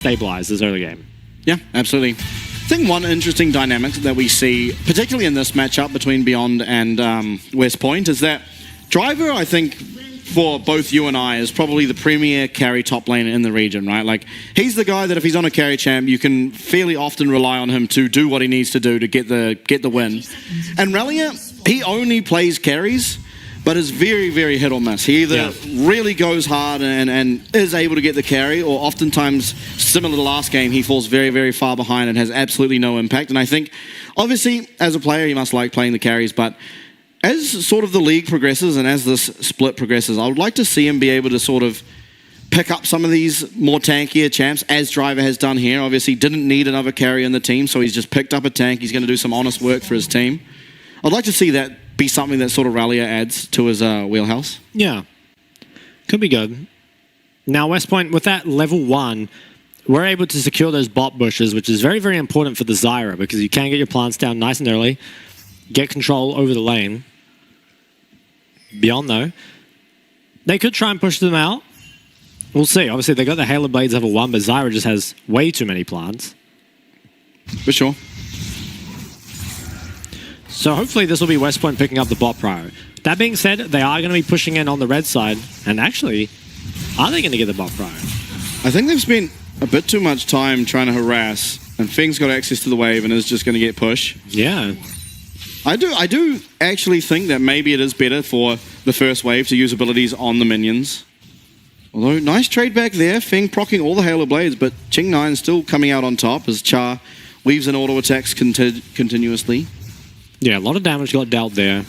stabilize this early game. Yeah, absolutely. I think one interesting dynamic that we see, particularly in this matchup between Beyond and West Point, is that Driver, I think, for both you and I, is probably the premier carry top lane in the region, right? Like, he's the guy that if he's on a carry champ, you can fairly often rely on him to do what he needs to do to get the win. And Relia, he only plays carries, but is very, very hit or miss. He either really goes hard and is able to get the carry, or oftentimes, similar to last game, he falls very, very far behind and has absolutely no impact. And I think, obviously, as a player, he must like playing the carries, but as sort of the league progresses and as this split progresses, I would like to see him be able to sort of pick up some of these more tankier champs, as Driver has done here. Obviously, didn't need another carry in the team, so he's just picked up a tank. He's going to do some honest work for his team. I'd like to see that be something that sort of Relia adds to his wheelhouse. Yeah. Could be good. Now, West Point, with that level 1, we're able to secure those bot bushes, which is very, very important for the Zyra, because you can get your plants down nice and early, get control over the lane. Beyond, though, they could try and push them out. We'll see. Obviously, they got the Halo Blades level 1, but Zyra just has way too many plants. For sure. So hopefully this will be West Point picking up the bot prio. That being said, they are going to be pushing in on the red side. And actually, are they going to get the bot prio? I think they've spent a bit too much time trying to harass, and Feng's got access to the wave and is just going to get push. Yeah. I do actually think that maybe it is better for the first wave to use abilities on the minions. Although, nice trade back there. Feng proccing all the Halo Blades, but Ching9 still coming out on top as Char weaves in auto attacks continuously. Yeah, a lot of damage got dealt there.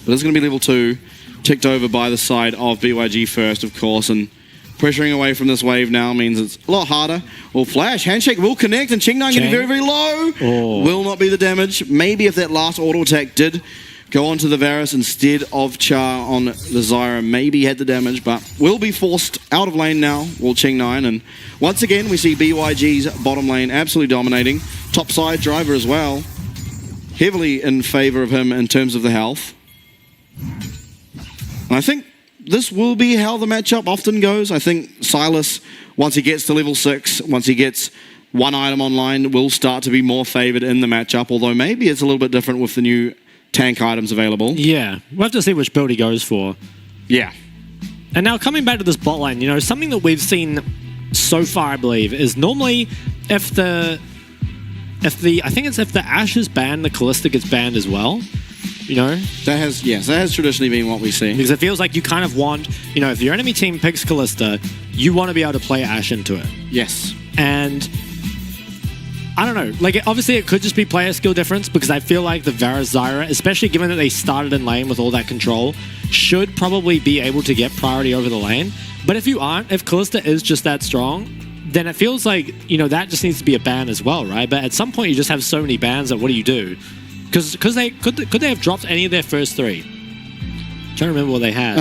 But it's going to be level 2, ticked over by the side of BYG first, of course, and pressuring away from this wave now means it's a lot harder. Well, Flash, Handshake will connect, and Ching9 getting very, very low. Oh. Will not be the damage. Maybe if that last auto attack did go onto the Varus instead of Char on the Zyra, maybe had the damage, but will be forced out of lane now, well, Ching9. And once again, we see BYG's bottom lane absolutely dominating. Top side Driver as well. Heavily in favor of him in terms of the health. And I think this will be how the matchup often goes. I think Silas, once he gets to level 6, once he gets one item online, will start to be more favored in the matchup, although maybe it's a little bit different with the new tank items available. Yeah, we'll have to see which build he goes for. Yeah. And now coming back to this bot lane, you know, something that we've seen so far, I believe, is normally if the Ashe is banned, the Callista gets banned as well. You know? That has traditionally been what we see. Because it feels like you kind of want, you know, if your enemy team picks Callista, you want to be able to play Ashe into it. Yes. And I don't know, like obviously it could just be player skill difference, because I feel like the Varus Zyra, especially given that they started in lane with all that control, should probably be able to get priority over the lane. But if you aren't, if Callista is just that strong, then it feels like, you know, that just needs to be a ban as well, right? But at some point you just have so many bans that what do you do? Because they could they have dropped any of their first 3? I'm trying to remember what they had.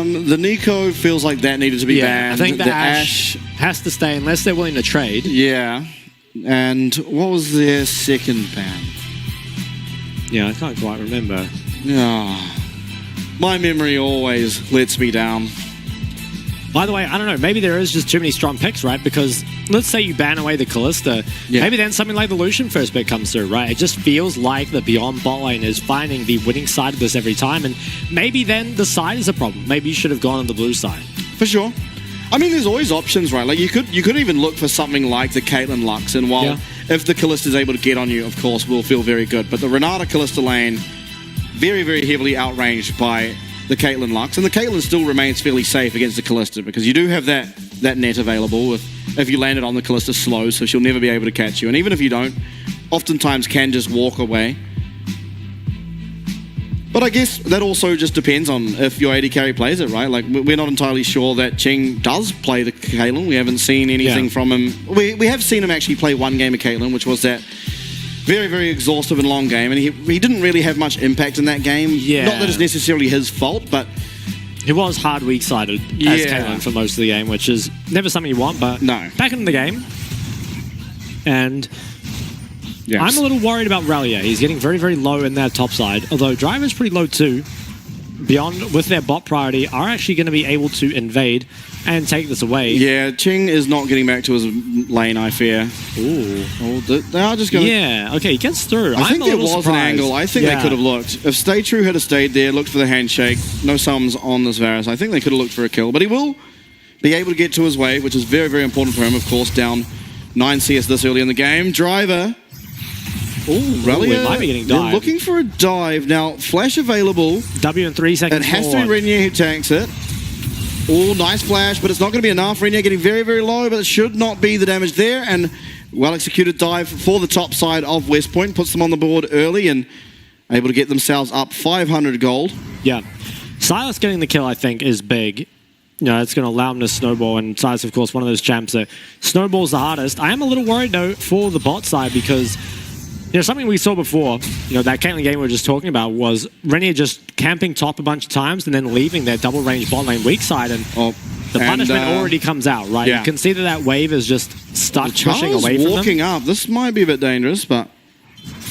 The Nico feels like that needed to be banned. I think the Ashe has to stay unless they're willing to trade. Yeah. And what was their second ban? Yeah, I can't quite remember. Oh, my memory always lets me down. By the way, I don't know, maybe there is just too many strong picks, right? Because let's say you ban away the Callista, maybe then something like the Lucian first pick comes through, right? It just feels like the Beyond bot lane is finding the winning side of this every time, and maybe then the side is a problem. Maybe you should have gone on the blue side. For sure. I mean, there's always options, right? Like, you could even look for something like the Caitlyn Lux, and while if the Callista is able to get on you, of course, will feel very good. But the Renata Callista lane, very, very heavily outranged by the Caitlyn Lux, and the Caitlyn still remains fairly safe against the Callista, because you do have that net available if you land it on the Callista slow, so she'll never be able to catch you. And even if you don't, oftentimes can just walk away. But I guess that also just depends on if your AD carry plays it, right? Like, we're not entirely sure that Ching does play the Caitlyn. We haven't seen anything from him. We have seen him actually play one game of Caitlyn, which was that very, very exhaustive and long game, and he didn't really have much impact in that game. Yeah. Not that it's necessarily his fault, but he was hard weak-sided as Caitlyn for most of the game, which is never something you want, but back in the game. And I'm a little worried about Relia. He's getting very, very low in that top side, although Driver's pretty low too. Beyond, with their bot priority, are actually going to be able to invade and take this away. Yeah, Ching is not getting back to his lane, I fear. Ooh. Oh, they are just going to... Yeah, okay, he gets through. I think there was surprised. an angle. I think they could have looked. If Stay True had stayed there, looked for the handshake, no sums on this Varus, I think they could have looked for a kill. But he will be able to get to his wave, which is very, very important for him, of course, down 9 CS this early in the game. Driver. Ooh, Relia, might be getting they're dived. looking for a dive. Now, flash available. W in 3 seconds. It has to be forward. Renier who tanks it. Oh, nice flash, but it's not going to be enough. Renier getting very, very low, but it should not be the damage there. And well-executed dive for the top side of West Point. Puts them on the board early and able to get themselves up 500 gold. Yeah. Silas getting the kill, I think, is big. You know, it's going to allow him to snowball. And Silas, of course, one of those champs that snowballs the hardest. I am a little worried, though, for the bot side because... You know, something we saw before, you know, that Caitlyn game we were just talking about was Renier just camping top a bunch of times and then leaving their double range bot lane weak side, and the punishment already comes out, right? Yeah. You can see that wave is just stuck pushing away from them. walking up. This might be a bit dangerous, but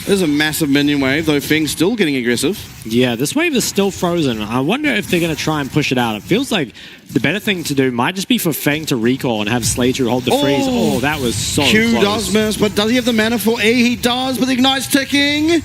there's a massive minion wave, though Feng's still getting aggressive. Yeah, this wave is still frozen. I wonder if they're going to try and push it out. It feels like the better thing to do might just be for Feng to recall and have Slater hold the freeze. Oh, that was so Q close. does miss, but does he have the mana for E? He does, but the Ignite's ticking.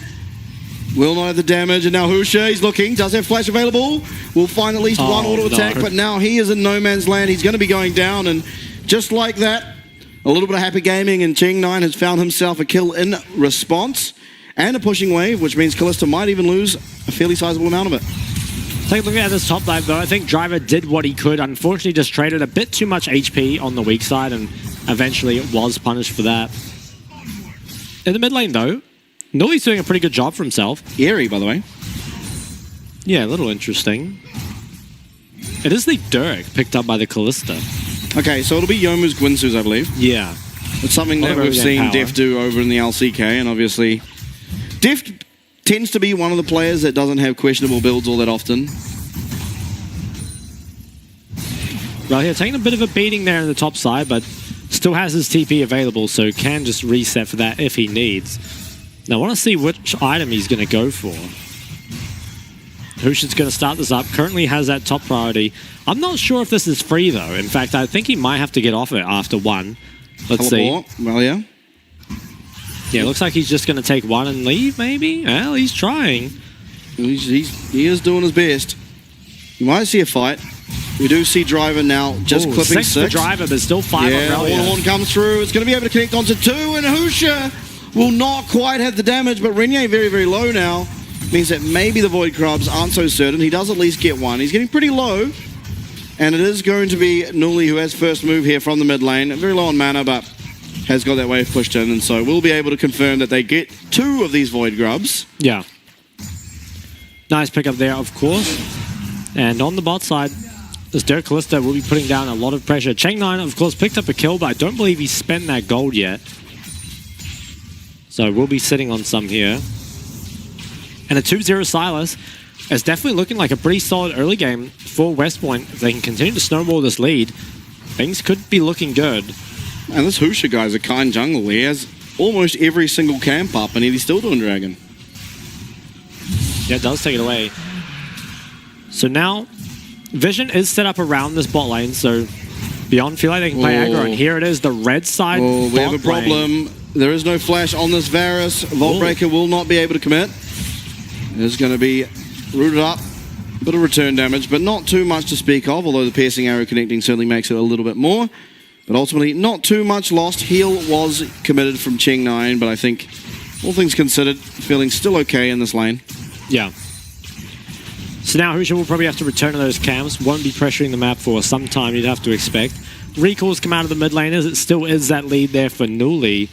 Will not have the damage, and now Husha, he's looking, does have flash available. Will find at least one auto attack, but now he is in no man's land. He's going to be going down, and just like that, a little bit of happy gaming, and Ching9 has found himself a kill in response. And a pushing wave, which means Kalista might even lose a fairly sizable amount of it. Take a look at this top dive, though. I think Driver did what he could. Unfortunately, just traded a bit too much HP on the weak side, and eventually it was punished for that. In the mid lane, though, Nully's doing a pretty good job for himself. Eerie, by the way. Yeah, a little interesting. It is the Dirk picked up by the Kalista. Okay, so it'll be Yomu's Gwinsu's, I believe. Yeah. It's something that we've seen Def do over in the LCK, and obviously... Def tends to be one of the players that doesn't have questionable builds all that often. Right here, taking a bit of a beating there in the top side, but still has his TP available, so can just reset for that if he needs. Now, I want to see which item he's going to go for. Husha's going to start this up. Currently has that top priority. I'm not sure if this is free, though. In fact, I think he might have to get off it after one. Let's see. Well, yeah. Yeah, it looks like he's just going to take one and leave, maybe? Well, he's trying. He is doing his best. You might see a fight. We do see Driver now just clipping 6. For Driver, but still 5 on Relia. Horn comes through. It's going to be able to connect onto 2, and Husha will not quite have the damage, but Renier very, very low now. Means that maybe the Void Crabs aren't so certain. He does at least get one. He's getting pretty low, and it is going to be Nully who has first move here from the mid lane. Very low on mana, but has got that wave pushed in, and so we'll be able to confirm that they get 2 of these Void Grubs. Yeah. Nice pickup there, of course. And on the bot side, this Dirk Kalista will be putting down a lot of pressure. Cheng9, of course, picked up a kill, but I don't believe he's spent that gold yet. So we'll be sitting on some here. And a 2-0 Silas is definitely looking like a pretty solid early game for West Point. If they can continue to snowball this lead, things could be looking good. And this Husha guy's a kind jungle. He has almost every single camp up, and he's still doing Dragon. Yeah, it does take it away. So now, Vision is set up around this bot lane, so Beyond feel like they can play aggro, and here it is, the red side we have a problem. Lane. There is no flash on this Varus. Vault Breaker will not be able to commit. It's going to be rooted up. Bit of return damage, but not too much to speak of, although the piercing arrow connecting certainly makes it a little bit more. But ultimately, not too much lost. Heal was committed from Ching9, but I think, all things considered, feeling still okay in this lane. Yeah. So now Husha will probably have to return to those camps. Won't be pressuring the map for some time, you'd have to expect. Recalls come out of the mid lane as it still is that lead there for Nuli.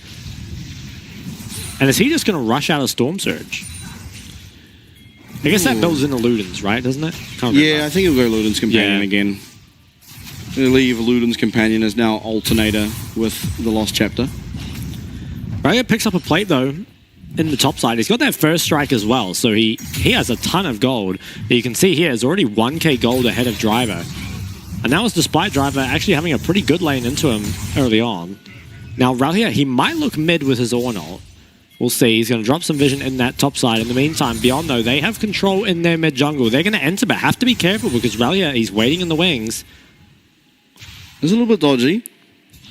And is he just going to rush out of Storm Surge? I guess that builds into Luden's, right? Doesn't it? Yeah, I think he'll go Luden's Companion again. He'll leave Luden's Companion as now alternator with the Lost Chapter. Raya picks up a plate, though, in the top side. He's got that first strike as well, so he has a ton of gold. But you can see here, is already 1k gold ahead of Driver. And that was despite Driver actually having a pretty good lane into him early on. Now, Raya, he might look mid with his Ornn ult. We'll see. He's going to drop some vision in that top side. In the meantime, Beyond, though, they have control in their mid jungle. They're going to enter, but have to be careful because Raya, he's waiting in the wings. It's a little bit dodgy.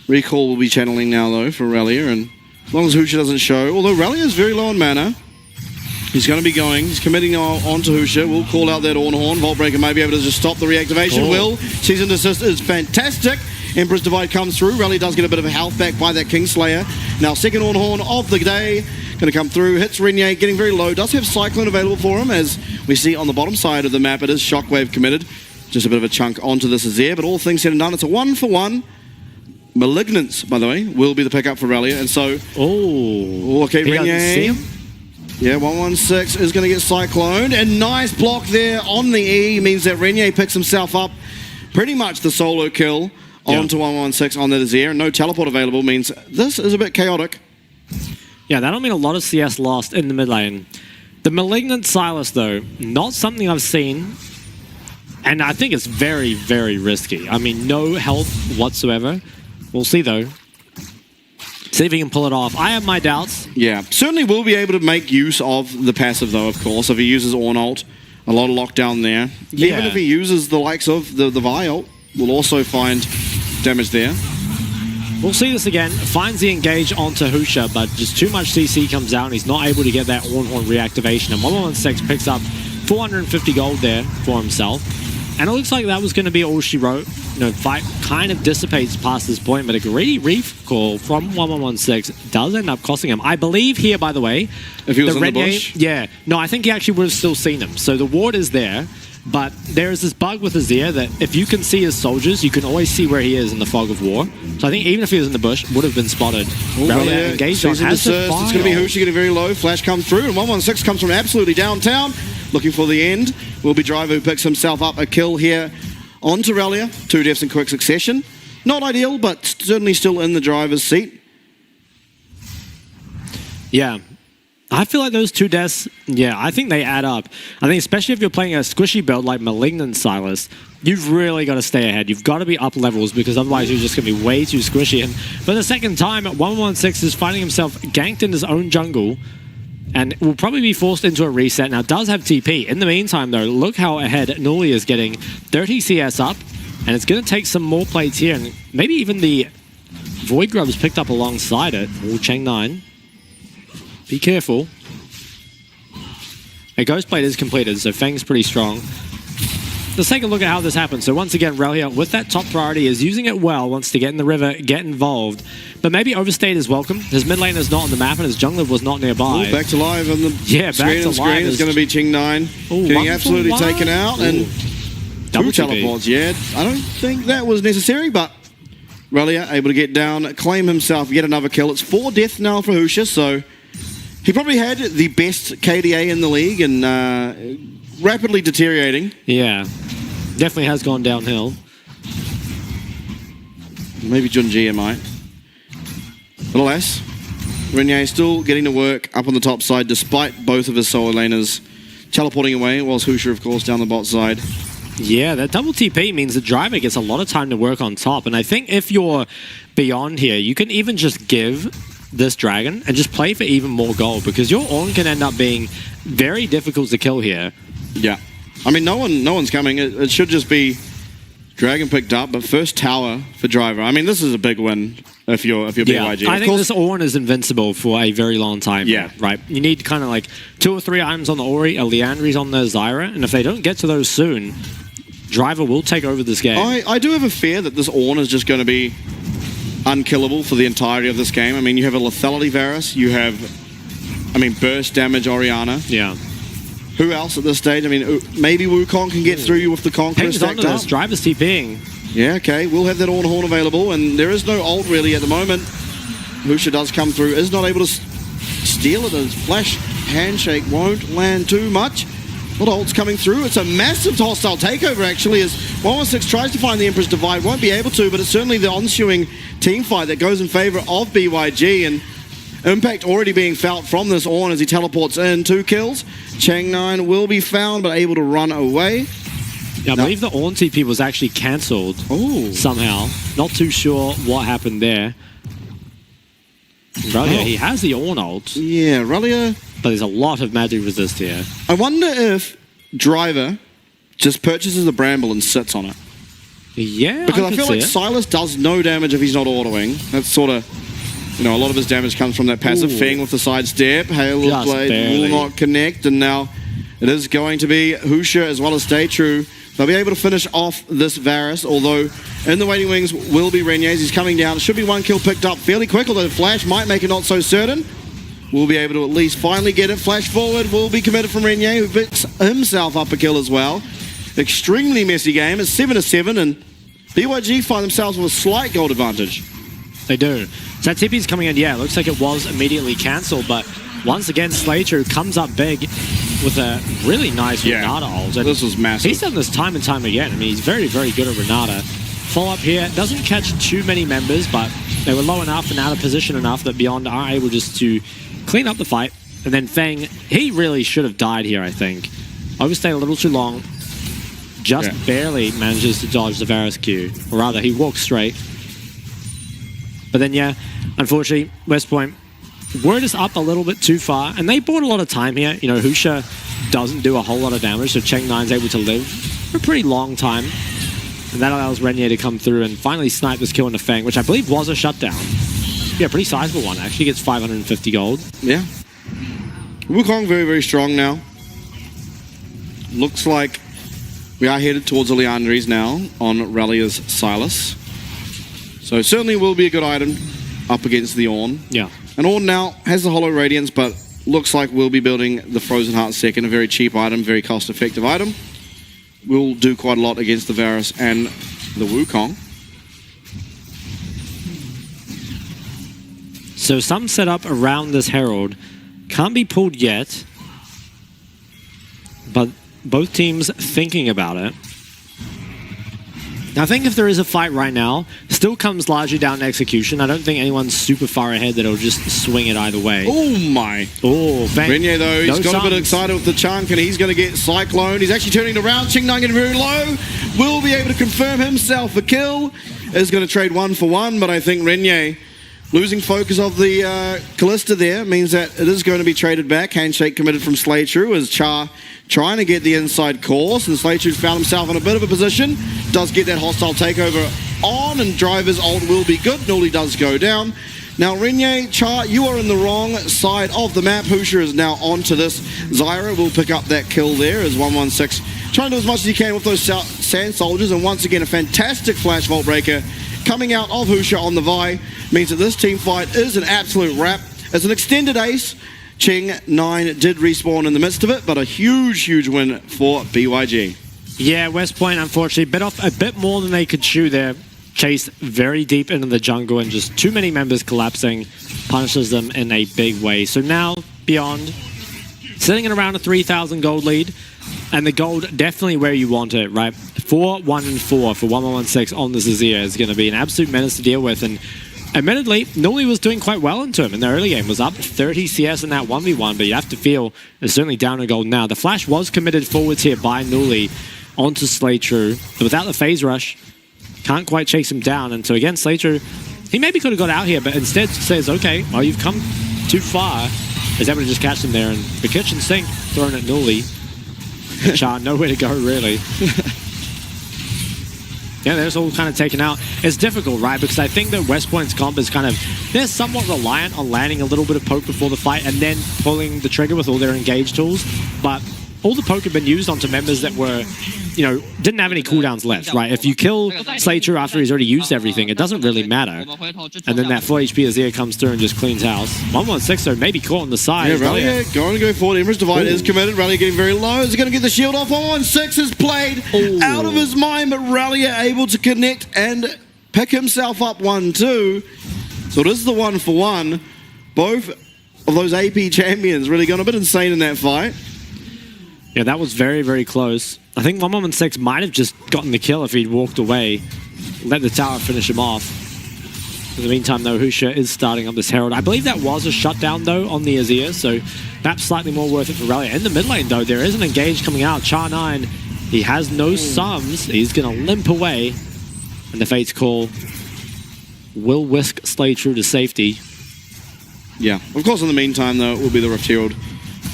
Recall will be channeling now, though, for Relia, and as long as Husha doesn't show, although Relia is very low on mana, he's going to be going. He's committing on to Husha. We'll call out that Ornhorn. Vault Breaker may be able to just stop the reactivation. Will. Season Desist is fantastic. Emperor's Divide comes through. Relia does get a bit of health back by that Kingslayer. Now, second Ornhorn of the day. Going to come through. Hits Renier, getting very low. Does have Cyclone available for him, as we see on the bottom side of the map. It is Shockwave committed. Just a bit of a chunk onto this Azir, but all things said and done, it's a 1-for-1. Malignance, by the way, will be the pickup for Relia, and so... okay, Renier. Yeah, 116 is going to get Cycloned, and nice block there on the E means that Renier picks himself up pretty much the solo kill onto 116 on that Azir, and no teleport available means this is a bit chaotic. Yeah, that'll mean a lot of CS lost in the mid lane. The Malignant Silas, though, not something I've seen, and I think it's very, very risky. I mean, no health whatsoever. We'll see, though. See if he can pull it off. I have my doubts. Yeah, certainly will be able to make use of the passive, though, of course, if he uses Ornn ult. A lot of lockdown there. Yeah. Even if he uses the likes of the Vi ult, we'll also find damage there. We'll see this again. Finds the engage onto Husha, but just too much CC comes out, and he's not able to get that Ornhorn reactivation. And 116 picks up 450 gold there for himself. And it looks like that was going to be all she wrote. You know, fight kind of dissipates past this point, but a greedy reef call from 1116 does end up costing him. I believe here, by the way, if he was in the bush? Yeah. No, I think he actually would have still seen him. So the ward is there, but there is this bug with Azir that if you can see his soldiers, you can always see where he is in the fog of war. So I think even if he was in the bush, would have been spotted. Relia engaged on has it's going to be Husha getting very low. Flash comes through, and 116 comes from absolutely downtown. Looking for the end. Will be Driver, who picks himself up a kill here onto Relia. 2 deaths in quick succession. Not ideal, but certainly still in the driver's seat. Yeah. I feel like those 2 deaths, I think they add up. I think especially if you're playing a squishy build like Malignant Silas, you've really got to stay ahead. You've got to be up levels because otherwise you're just going to be way too squishy. And for the second time, 116 is finding himself ganked in his own jungle and will probably be forced into a reset. Now, does have TP. In the meantime, though, look how ahead Nuli is getting 30 CS up, and it's going to take some more plates here, and maybe even the Void Grub's picked up alongside it. Ooh, Cheng 9. Be careful. A Ghost Plate is completed, so Feng's pretty strong. Let's take a look at how this happens. So once again, Relia, with that top priority, is using it well, wants to get in the river, get involved, but maybe overstayed his welcome. His mid lane is not on the map, and his jungler was not nearby. Ooh, back to live on the back to screen is going to be Cheng 9 getting absolutely taken out, and double teleports. Yeah, I don't think that was necessary, but Relia able to get down, claim himself yet another kill. It's 4 deaths now for Husha, so he probably had the best KDA in the league and rapidly deteriorating. Yeah, definitely has gone downhill. Maybe Junjia might. But alas, Renier still getting to work up on the top side despite both of his solo laners teleporting away, whilst Husha, of course, down the bot side. Yeah, that double TP means the driver gets a lot of time to work on top. And I think if you're beyond here, you can even just give this dragon and just play for even more gold, because your Ornn can end up being very difficult to kill here. Yeah. I mean, no one's coming. It should just be dragon picked up, but first tower for driver. I mean, this is a big win if you're BYG. I think this Ornn is invincible for a very long time. Yeah. Right? You need kind of like 2 or 3 items on the Ori, a Liandry's on the Zyra, and if they don't get to those soon, driver will take over this game. I do have a fear that this Ornn is just going to be unkillable for the entirety of this game. I mean, you have a lethality Varus, you have, burst damage Orianna. Yeah. Who else at this stage? I mean, maybe Wukong can get through you with the Conqueror stacked up. Driver's TPing. Yeah, okay. We'll have that Ornhorn available, and there is no ult really at the moment. Husha does come through, is not able to steal it. His flash handshake won't land too much. A lot of ults coming through. It's a massive hostile takeover, actually, as 116 tries to find the Emperor's Divide. Won't be able to, but it's certainly the ensuing team fight that goes in favor of BYG, and impact already being felt from this Ornn as he teleports in. 2 kills. Cheng 9 will be found, but able to run away. Yeah, I believe the Ornn TP was actually cancelled somehow. Not too sure what happened there. Relia, he has the Ornn ult. Yeah, Relia. But there's a lot of magic resist here. I wonder if Driver just purchases the Bramble and sits on it. Yeah, Because I could feel see like it. Silas does no damage if he's not autoing. That's sort of, a lot of his damage comes from that passive. Ooh. Feng with the side step. Hail of Just Blade barely. will not connect, and now it is going to be Husha as well as Stay True. They'll be able to finish off this Varus, although in the waiting wings will be Renyes. He's coming down. Should be one kill picked up fairly quick, although Flash might make it not so certain. We'll be able to at least finally get it. Flash forward will be committed from Renier, who picks himself up a kill as well. Extremely messy game. It's 7-7, and BYG find themselves with a slight gold advantage. They do. So that TP's coming in, yeah, it looks like it was immediately cancelled, but once again, Slater comes up big with a really nice Renata ult. And this was massive. He's done this time and time again. I mean, he's very, very good at Renata. Follow-up here, doesn't catch too many members, but they were low enough and out of position enough that Beyond are able just to clean up the fight. And then Feng, he really should have died here, I think. Overstayed a little too long. Just barely manages to dodge the Varus Q. Or rather, he walks straight. But then, yeah, unfortunately, West Point were just up a little bit too far. And they bought a lot of time here. You know, Husha doesn't do a whole lot of damage, so Cheng9's able to live for a pretty long time. And that allows Renier to come through and finally snipe this kill into Feng, which I believe was a shutdown. Yeah, pretty sizable one, actually. Gets 550 gold. Yeah. Wukong very, very strong now. Looks like we are headed towards the Leandries now on Rallia's Silas. So certainly will be a good item up against the Ornn. Yeah. And Ornn now has the Hollow Radiance, but looks like we'll be building the Frozen Heart second. A very cheap item, very cost-effective item. Will do quite a lot against the Varus and the Wukong. So some setup around this Herald can't be pulled yet, but both teams thinking about it. I think if there is a fight right now, still comes largely down to execution. I don't think anyone's super far ahead that'll just swing it either way. Oh my. Oh, Feng. Renier though, he's got a bit excited with the chunk and he's going to get Cyclone. He's actually turning around. Cheng9 getting very low. Will be able to confirm himself a kill. Is going to trade 1 for 1, but I think Renier losing focus of the Callista there means that it is going to be traded back. Handshake committed from Slaytrue as Char trying to get the inside course, and Slaytrue's found himself in a bit of a position. Does get that hostile takeover on, and Driver's ult will be good. Nully does go down. Now Renier, Char, you are in the wrong side of the map. Husha is now onto this. Zyra will pick up that kill there as 116 trying to do as much as he can with those sand soldiers, and once again a fantastic flash vault breaker coming out of Husha on the Vi means that this team fight is an absolute wrap. As an extended ace, Cheng9 did respawn in the midst of it, but a huge, huge win for BYG. Yeah, West Point, unfortunately, bit off a bit more than they could chew there. Chased very deep into the jungle, and just too many members collapsing punishes them in a big way. So now, Beyond, sitting at around a 3,000 gold lead, and the gold definitely where you want it, right? 4, 1, and 4 for 1116 on this Azir is going to be an absolute menace to deal with, and admittedly, Nully was doing quite well into him in the early game. Was up 30 CS in that 1v1, but you have to feel it's certainly down to gold now. The flash was committed forwards here by Nully onto Slaytrue, but without the phase rush, can't quite chase him down. And so again, Slaytrue, he maybe could have got out here, but instead says, okay, well, you've come too far. Is able to just catch him there, and the kitchen sink thrown at Nully. Char, nowhere to go, really. Yeah, they're all kind of taken out. It's difficult, right? Because I think that West Point's comp is kind of, they're somewhat reliant on landing a little bit of poke before the fight and then pulling the trigger with all their engage tools. But all the poke had been used onto members that were, you know, didn't have any cooldowns left, right? If you kill Slaytrue after he's already used everything, it doesn't really matter. And then that full HP Azir comes through and just cleans house. 116 though, maybe caught on the side. Yeah, Rallia going to go forward. Emperor's Divide is committed. Rallia getting very low. Is he going to get the shield off? 116 is played out of his mind, but Rallia able to connect and pick himself up 1-2. So it is the 1 for 1. Both of those AP champions really gone a bit insane in that fight. Yeah, that was very, very close. I think 116 might have just gotten the kill if he'd walked away. Let the tower finish him off. In the meantime, though, Husha is starting up this Herald. I believe that was a shutdown, though, on the Azir, so perhaps slightly more worth it for Rallia. In the mid lane, though, there is an engage coming out. Char9, he has no sums. He's going to limp away. And the Fate's Call will whisk Slaytrue to safety. Yeah, of course, in the meantime, though, it will be the Rift Herald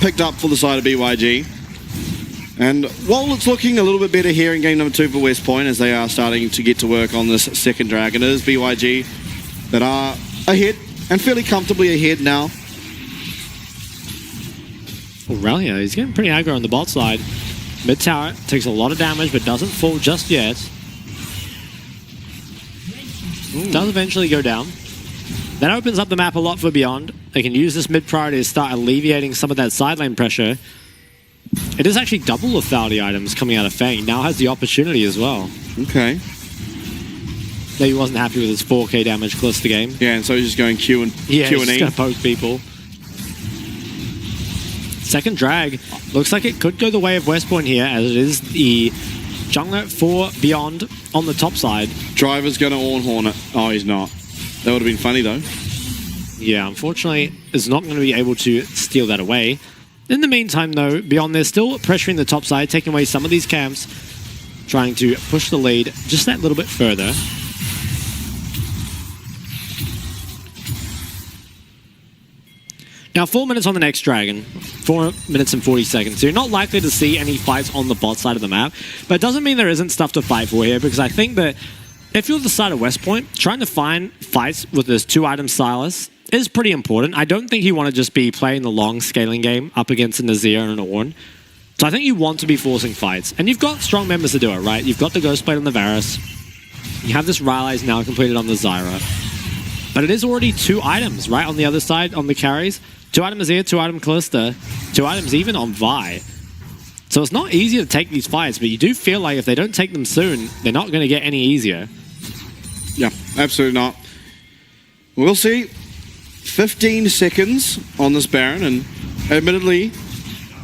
picked up for the side of BYG. And while it's looking a little bit better here in game number 2 for West Point, as they are starting to get to work on this second dragon, it is BYG that are ahead and fairly comfortably ahead now. Aurelia, he's getting pretty aggro on the bot side. Mid tower takes a lot of damage, but doesn't fall just yet. Does eventually go down. That opens up the map a lot for Beyond. They can use this mid priority to start alleviating some of that side lane pressure. It is actually double lethality items coming out of Fang. Now has the opportunity as well. Okay. Though he wasn't happy with his 4k damage Calista game. Yeah, and so he's just going Q and yeah, Q he's and E. just going to poke people. Second drag. Looks like it could go the way of West Point here, as it is the jungler for Beyond on the top side. Driver's going to Ornhorn it. Oh, he's not. That would have been funny, though. Yeah, unfortunately, is not going to be able to steal that away. In the meantime, though, Beyond, they're still pressuring the top side, taking away some of these camps, trying to push the lead just that little bit further. Now, 4 minutes on the next dragon. 4 minutes and 40 seconds. So you're not likely to see any fights on the bot side of the map. But it doesn't mean there isn't stuff to fight for here, because I think that if you're the side of West Point, trying to find fights with this 2-item Silas is pretty important. I don't think you want to just be playing the long scaling game up against a Nazir and an Ornn. So I think you want to be forcing fights. And you've got strong members to do it, right? You've got the Ghostblade on the Varus. You have this Rylai's now completed on the Zyra. But it is already 2 items, right? On the other side, on the carries. 2-item Azir, 2-item Callista, 2 items even on Vi. So it's not easy to take these fights, but you do feel like if they don't take them soon, they're not going to get any easier. Yeah, absolutely not. We'll see. 15 seconds on this Baron, and admittedly,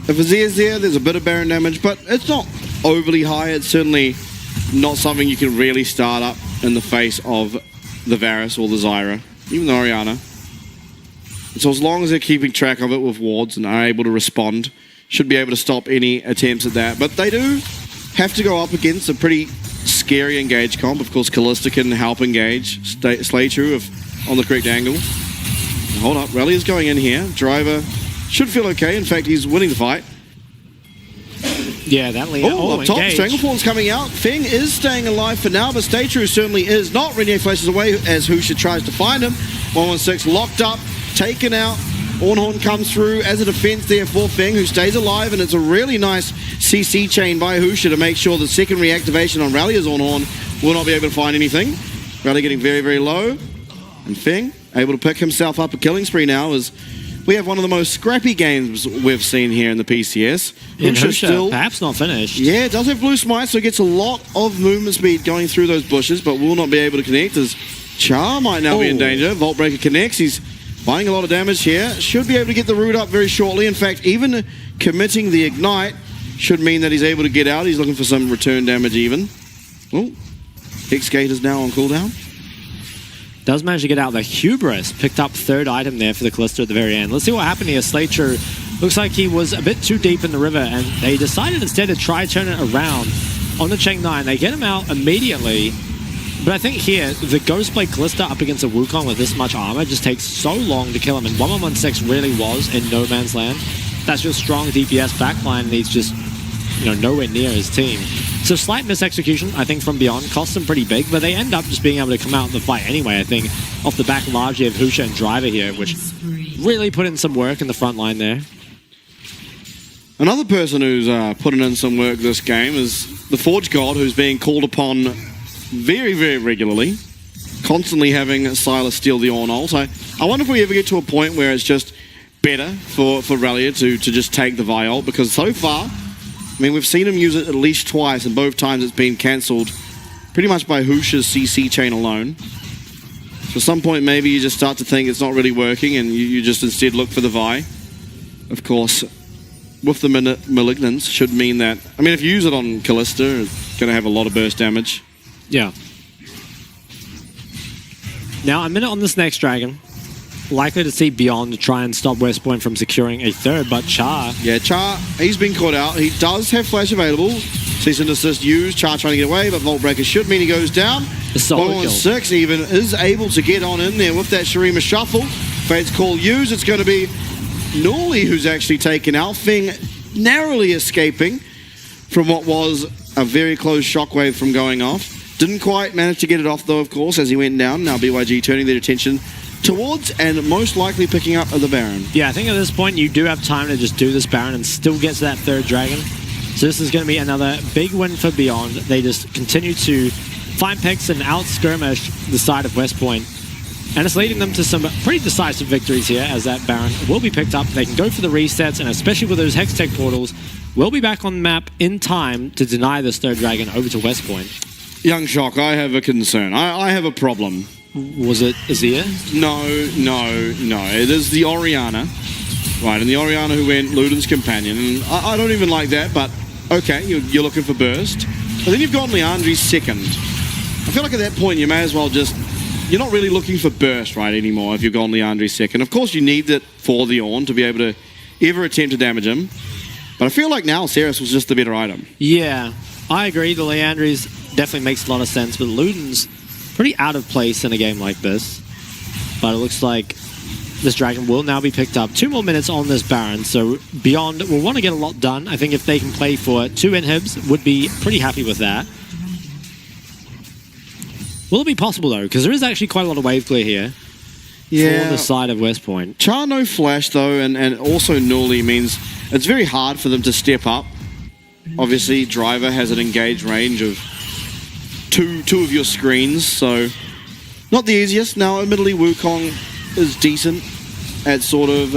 if Azir's there, there's a bit of Baron damage, but it's not overly high. It's certainly not something you can really start up in the face of the Varus or the Zyra, even the Orianna. So as long as they're keeping track of it with wards and are able to respond, should be able to stop any attempts at that. But they do have to go up against a pretty scary engage comp. Of course, Callista can help engage. Slay True if on the correct angle. Hold up, Rally is going in here. Driver should feel okay. In fact, he's winning the fight. Yeah, that lead. Up top, Stranglethorn's coming out. Feng is staying alive for now, but Stay True certainly is not. Renier flashes away as Husha tries to find him. 116 locked up, taken out. Ornhorn comes through as a defense there for Feng, who stays alive, and it's a really nice CC chain by Husha to make sure the second reactivation on Rally as Ornhorn will not be able to find anything. Rally getting very, very low, and Feng able to pick himself up a killing spree now as we have one of the most scrappy games we've seen here in the PCS. Husha still perhaps not finished. Yeah, it does have blue smite, so it gets a lot of movement speed going through those bushes, but will not be able to connect as Char might now be in danger. Vault Breaker connects. He's buying a lot of damage here. Should be able to get the root up very shortly. In fact, even committing the ignite should mean that he's able to get out. He's looking for some return damage even. Oh, Hexgate is now on cooldown. Does manage to get out. The Hubris picked up 3rd item there for the Callista at the very end. Let's see what happened here. Slater looks like he was a bit too deep in the river, and they decided instead to try turn it around on the Cheng-9. They get him out immediately. But I think here, the Ghostblade Callista up against a Wukong with this much armor just takes so long to kill him. And 1116 really was in no man's land. That's just strong DPS backline, and he's just, nowhere near his team. So slight misexecution, I think, from Beyond. Costs them pretty big, but they end up just being able to come out in the fight anyway, I think, off the back largely of Husha and Driver here, which really put in some work in the front line there. Another person who's putting in some work this game is the Forge God, who's being called upon very, very regularly, constantly having Silas steal the Ornn ult. I wonder if we ever get to a point where it's just better for Rallier to just take the Vi ult, because so far, we've seen him use it at least twice, and both times it's been cancelled pretty much by Husha's CC chain alone. So at some point, maybe you just start to think it's not really working, and you just instead look for the Vi. Of course, with the Malignance should mean that, if you use it on Callista, it's going to have a lot of burst damage. Yeah. Now, a minute on this next dragon. Likely to see Beyond to try and stop West Point from securing a 3rd, but Char... Yeah, Char, he's been caught out. He does have flash available. Cease and desist used. Char trying to get away, but Vault Breaker should mean he goes down. 116 even is able to get on in there with that Shurima shuffle. Fate's Call used. It's going to be Norley who's actually taken out. Feng narrowly escaping. from what was a very close shockwave from going off. Didn't quite manage to get it off, though, of course, as he went down. Now BYG turning their attention towards and most likely picking up the Baron. Yeah, I think at this point you do have time to just do this Baron and still get to that third dragon. So this is going to be another big win for Beyond. They just continue to find picks and out-skirmish the side of West Point. And it's leading them to some pretty decisive victories here as that Baron will be picked up. They can go for the resets, and especially with those Hextech portals, will be back on the map in time to deny this third dragon over to West Point. Young Shock, I have a concern. I have a problem. Was it Azir? No. It is the Orianna. Right, and the Orianna who went Luden's companion. And I don't even like that, but okay, you're looking for burst. But then you've got Leandri's second. I feel like at that point you may as well just... You're not really looking for burst, right, anymore if you've gone Leandri's second. Of course, you need it for the Ornn to be able to ever attempt to damage him. But I feel like now Ceres was just the better item. Yeah, I agree. The Leandri's definitely makes a lot of sense, but Luden's pretty out of place in a game like this. But it looks like this dragon will now be picked up. 2 more minutes on this Baron, so Beyond will want to get a lot done. I think if they can play for 2 inhibs, would be pretty happy with that. Will it be possible, though? Because there is actually quite a lot of wave clear here for the side of West Point. Char no flash, though, and also Nully means it's very hard for them to step up. Obviously, Driver has an engaged range of two of your screens, so not the easiest. Now, admittedly, Wukong is decent at sort of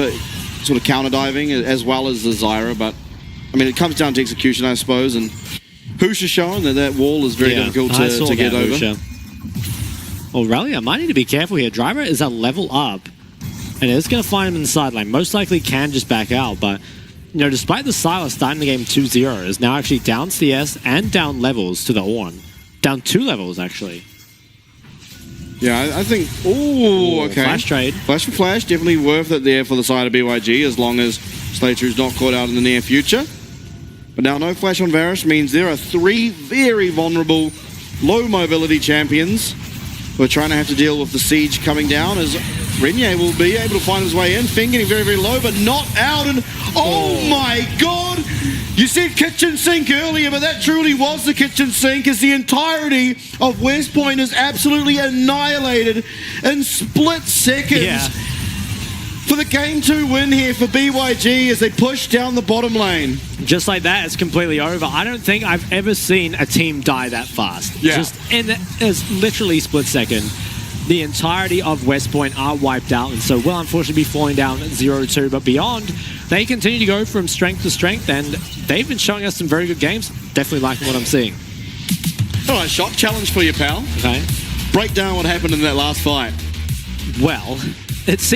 counter diving as well as the Zyra, but I mean, it comes down to execution, I suppose, and Husha showing that wall is very difficult to get over. Husha. Well, Rally, I might need to be careful here. Driver is a level up, and it's going to find him in the sideline. Most likely can just back out, but you know, despite the Silas starting the game 2-0, is now actually down CS and down levels to the Ornn. Down 2 levels, actually. Yeah, I think... Ooh, okay. Flash trade. Flash for flash, definitely worth it there for the side of BYG, as long as Slaytrue's not caught out in the near future. But now no flash on Varus means there are 3 very vulnerable, low mobility champions who are trying to have to deal with the siege coming down, as Renier will be able to find his way in. Finn getting very, very low, but not out, and oh my god! You said kitchen sink earlier, but that truly was the kitchen sink, as the entirety of West Point is absolutely annihilated in split seconds. Yeah. For the game 2 win here for BYG as they push down the bottom lane. Just like that, it's completely over. I don't think I've ever seen a team die that fast. Yeah. Just in it's literally split second. The entirety of West Point are wiped out, and so will unfortunately be falling down 0-2. But Beyond, they continue to go from strength to strength, and they've been showing us some very good games. Definitely liking what I'm seeing. All right, Shot, challenge for you, pal. Okay. Break down what happened in that last fight. Well, it seems